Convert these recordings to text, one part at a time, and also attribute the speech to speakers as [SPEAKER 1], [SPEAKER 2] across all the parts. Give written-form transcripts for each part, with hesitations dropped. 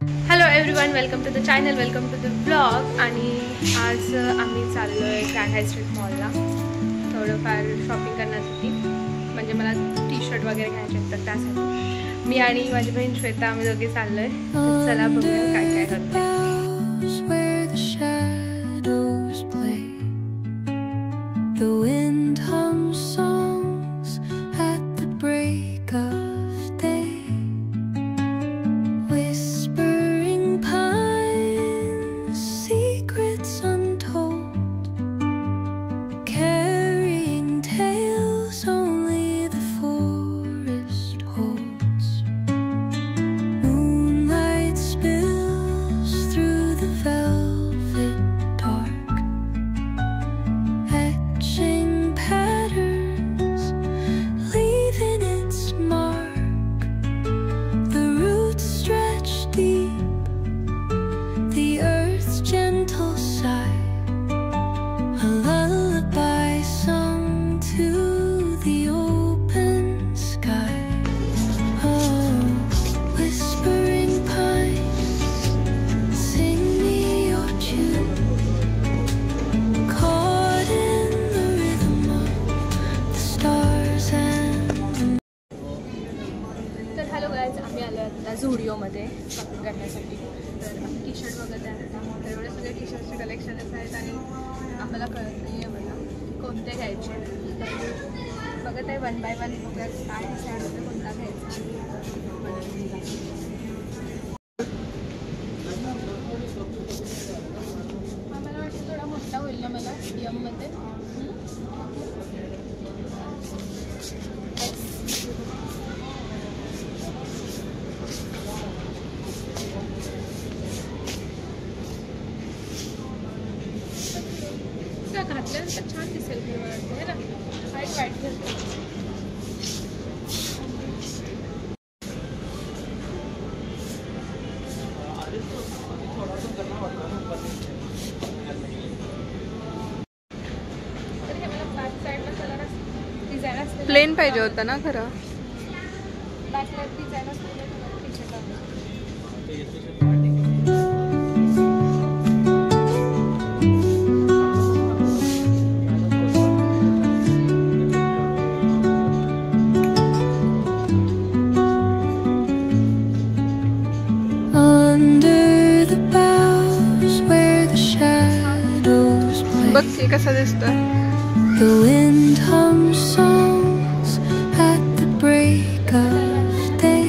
[SPEAKER 1] Hello everyone, welcome to the channel, welcome to the blog. आणि आज आम्ही चाललो आहे ग्रँड हाय स्ट्रीट मॉलला थोडंफार शॉपिंग करण्यासाठी. म्हणजे मला टी-शर्ट वगैरे घ्यायचे आहेत तर त्यासाठी मी आणि माझी बहीण श्वेता आम्ही दोघे चाललो आहे. चला बघूया काय काय होतं. झुडिओमध्ये शॉपिंग करण्यासाठी. तर आम्ही टी शर्ट बघत आहे आता. तर एवढे सगळे टी शर्टचे कलेक्शनच आहेत आणि आम्हाला कळत नाही आहे मला कोणते घ्यायचे. तर बघत आहे वन बाय वन बघूया काय डिसाईड होतं कोणता घ्यायचा. मला वाटतं थोडा मोठा होईल ना मला यममध्ये. घातल्यानंतर छान दिसेल आहे ना. वाईट वाईट तर हे मला बॅक साईडला कलर डिझाईन असते. प्लेन पाहिजे होतं ना खरं. बॅक साईड डिझाईन असते टी शर्ट. बघ की कसा दिसतोय. The wind hums songs at the break of day,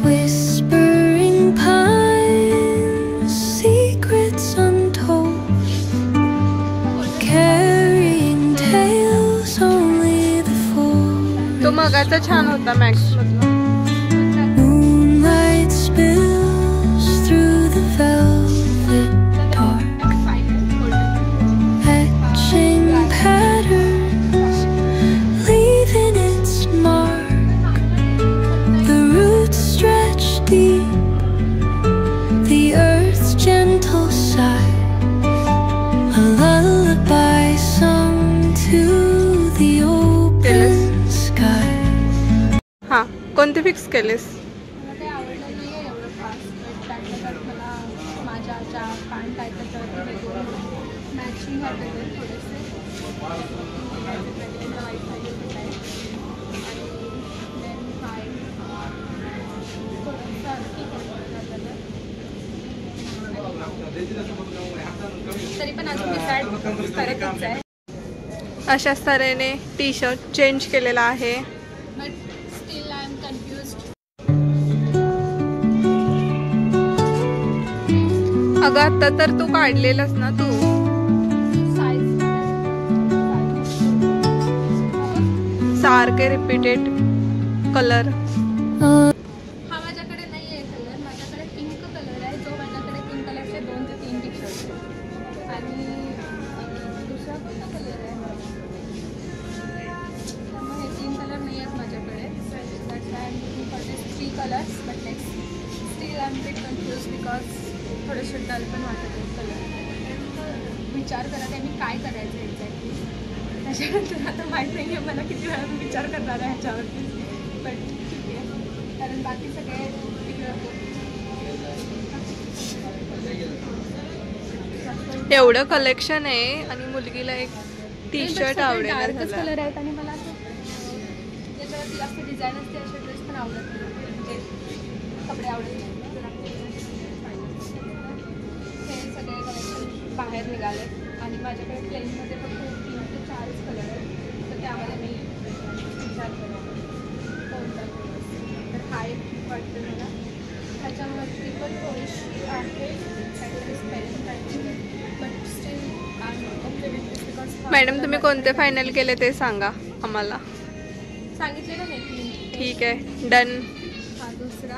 [SPEAKER 1] whispering pines, secrets untold, carrying tales only the forest. तो मगाचा छान होता मॅक्स मधला. Moonlight spills through the velvet dark. हां, कोणते फिक्स केलेस? मला काही आवडलं नाही आहे एवढं फास्ट. त्यातलं मला माझ्या ज्या पॅन्ट आहेत त्याच्यावरती हे दोन मॅचिंग वाटत आहे थोडेसे. वाईट पाहिजे आहे आणि देन हाय तरी पण अजून डिसाईड करायचंच आहे. अशा तऱ्हेने टी शर्ट चेंज केलेला आहे. अगं आता तर तू काढलेलंस ना तू. सारखे रिपीटेड कलर. हा माझ्याकडे नाही आहे कलर. माझ्याकडे पिंक कलर आहे. जो माझ्याकडे पिंक कलरचे 2 ते 3 टी शर्ट आहे. आणि दुसरा कोणता कलर आहे त्यामुळे हे 3 कलर नाही आहेत माझ्याकडे. Three colours but still I am bit confuse because थोडेसे डल पण वाटत आहेत कलर. विचार करत आहे मी काय करायचं एक्झॅक्टली. त्याच्यानंतर आता माहीत नाही आहे मला किती वेळा मी विचार करणार आहे ह्याच्यावरती. बट ठीक आहे कारण बाकी सगळे
[SPEAKER 2] एवढं कलेक्शन आहे आणि मुलगीला एक टी शर्ट आवडेल.
[SPEAKER 1] डार्कच कलर आहेत आणि मला असं याच्यावरती जास्त डिझाईन असते असे ड्रेस पण आवडत नाही, म्हणजे कपडे आवडत नाही. हे सगळे कलेक्शन बाहेर निघाले आणि माझ्याकडे प्लेनमध्ये फक्त 3 ते 4 कलर आहेत. तर त्यामध्ये मी विचार केला कोणता तर हा एक वाटतं मला. ह्याच्यावरती पण थोडीशी आहे काहीतरी स्पेलिंग काहीतरी, बट स्टील
[SPEAKER 2] मॅडम तुम्ही कोणते फायनल केले ते सांगा आम्हाला.
[SPEAKER 1] सांगितले ना मी.
[SPEAKER 2] ठीक आहे, डन.
[SPEAKER 1] हा दुसरा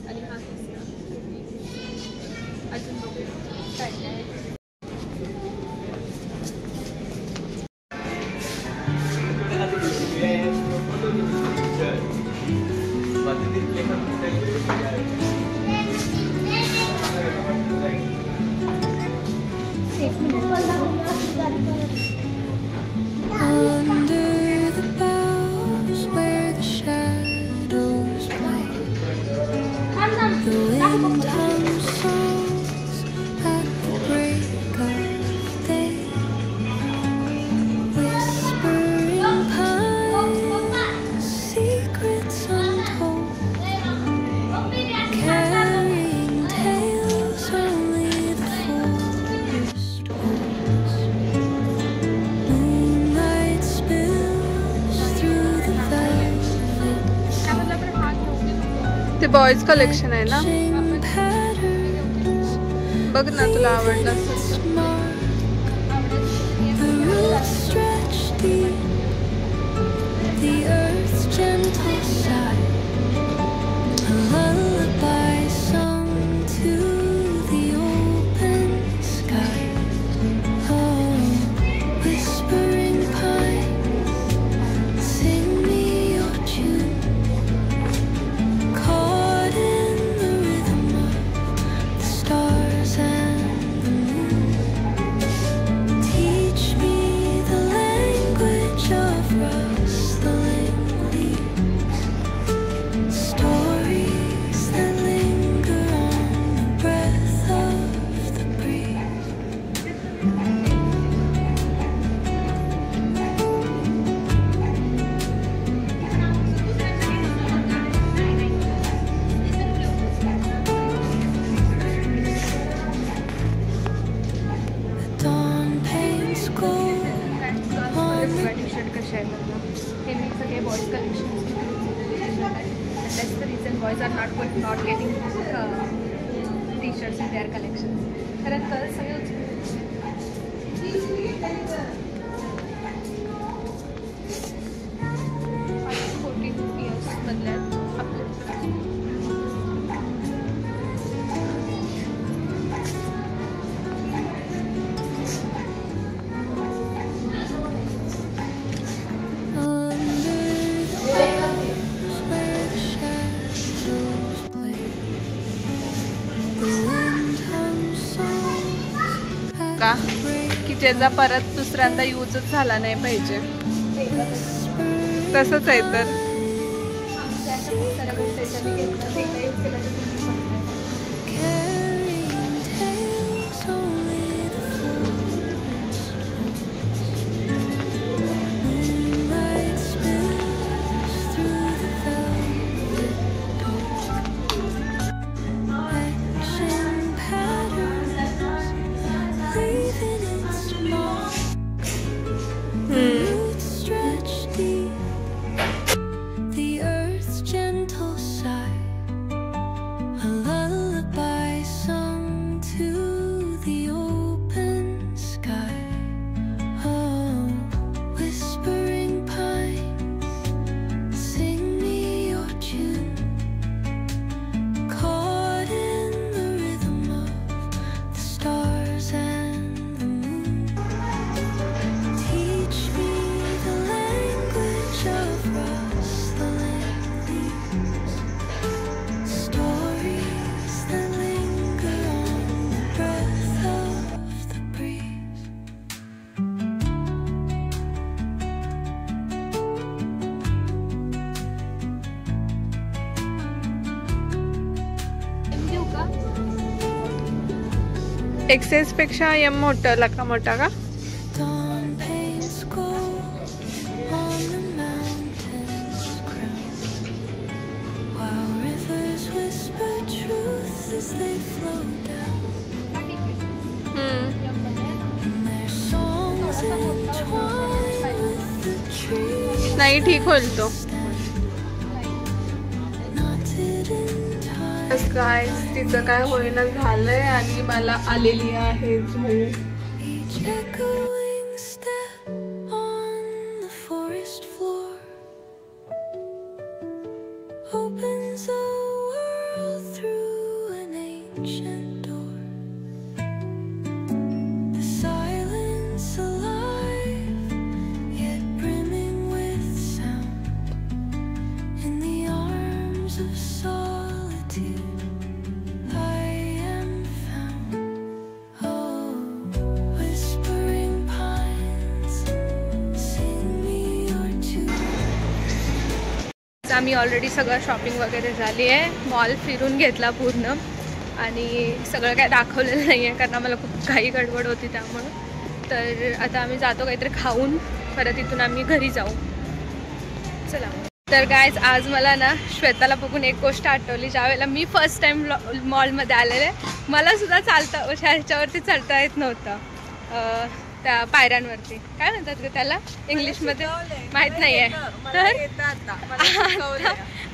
[SPEAKER 1] आणि हा तिसरा. अजून बघूया काय काय.
[SPEAKER 2] ते बॉयज कलेक्शन आहे ना, बघ ना तुला आवडलं असेल.
[SPEAKER 1] That's the reason boys are not getting t-shirts in their collections. कारण कलर सगळे 14 years मधल्या
[SPEAKER 2] का की ज्याचा परत दुसऱ्यांदा यूजच झाला नाही पाहिजे, तसंच आहे तर.
[SPEAKER 3] The earth's gentle sigh
[SPEAKER 2] एक्सेस पेक्षा एम मोठं लका मोठा का? नाही ठीक होईल तो. गाइस तिचं काय होईना झालंय आणि मला आलेली आहे झोप.
[SPEAKER 1] आम्ही ऑलरेडी सगळं शॉपिंग वगैरे झाली आहे. मॉल फिरून घेतला पूर्ण आणि सगळं काय दाखवलेलं नाही आहे कारण आम्हाला खूप घाई गडबड होती त्यामुळं. तर आता आम्ही जातो काहीतरी खाऊन, परत इथून आम्ही घरी जाऊ. चला. तर गायज आज मला ना श्वेताला बघून एक गोष्ट आठवली. ज्यावेळेला मी फर्स्ट टाइम मॉलमध्ये आलेले, मला सुद्धा ह्याच्यावरती चढता येत नव्हतं. त्या पायऱ्यांवरती काय म्हणतात ग त्याला इंग्लिशमध्ये माहीत नाही आहे. तर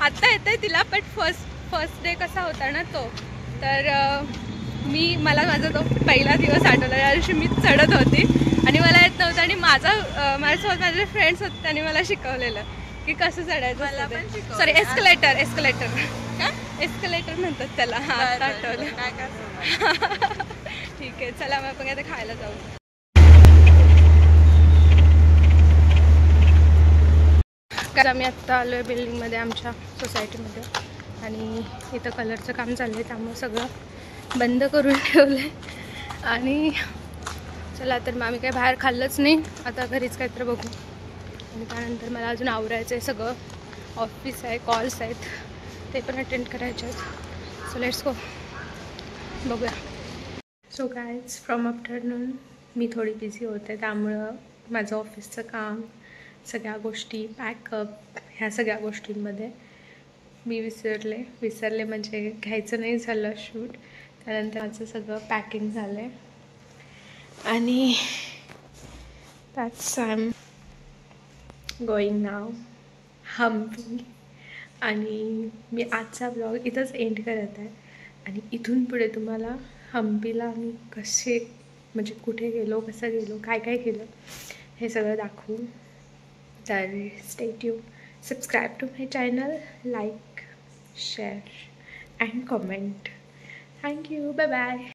[SPEAKER 1] आत्ता येत आहे तिला, बट फर्स्ट डे कसा होता ना तो. तर मला माझा तो पहिला दिवस आठवला. त्या दिवशी मी चढत होती आणि मला येत नव्हतं आणि माझ्यासोबत माझे फ्रेंड्स होते त्यांनी मला शिकवलेलं की कसं चढायचं. सॉरी एस्कलेटर म्हणतात त्याला. हा आता आठवलं. ठीक आहे चला मग आपण आता खायला जाऊ. कारण आम्ही आत्ता आलो आहे बिल्डिंगमध्ये आमच्या सोसायटीमध्ये आणि इथं कलरचं काम चाललं आहे त्यामुळे सगळं बंद करून ठेवलं आहे. आणि चला तर मग आम्ही काही बाहेर खाल्लंच नाही. आता घरीच काहीतरी बघू आणि त्यानंतर मला अजून आवरायचं आहे. सगळं ऑफिस आहे, कॉल्स आहेत, ते पण अटेंड करायचे आहेत. सो लेट्स गो, बघूया. सो गाइज फ्रॉम आफ्टरनून मी थोडी बिझी होते त्यामुळं माझं ऑफिसचं काम, सगळ्या गोष्टी, पॅकअप, ह्या सगळ्या गोष्टींमध्ये मी विसरले म्हणजे घ्यायचं नाही झालं शूट. त्यानंतर माझं सगळं पॅकिंग झालं आहे आणि दॅट्स आय एम गोईंग नाव हम्पी. आणि मी आजचा ब्लॉग इथंच एंड करत आहे आणि इथून पुढे तुम्हाला हम्पीला आम्ही कसे म्हणजे कुठे गेलो, कसं गेलो, काय काय केलं हे सगळं दाखवू. तर stay tuned, subscribe to my channel, like, share and comment. Thank you, bye bye.